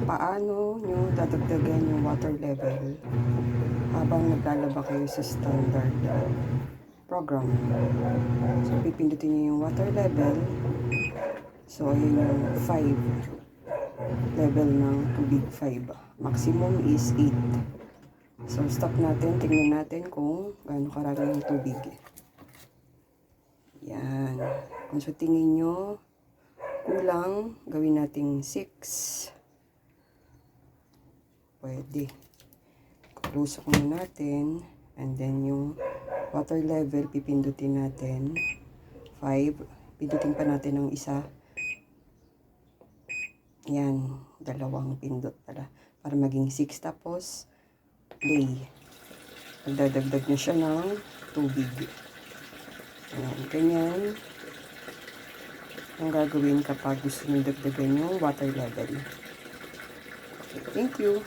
paano nyo dadagdagan yung water level habang naglalaba kayo sa standard program. So, pipindutin nyo yung water level. So, ayun yung 5. Level ng tubig 5. Maximum is 8. So, stop natin. Tingnan natin kung gaano karami yung tubig. Yan. Kung sa tingin nyo kulang, gawin nating 6. Pwede. Close muna natin. And then yung water level, pipindutin natin. 5. Pindutin pa natin ng isa. Yan. 2 pindot pala. Para maging 6. Tapos, play. Magdadagdag na siya ng tubig. Ayan. Ganyan ang gagawin kapag gusto nyo dagdagan yung water level. Okay, thank you.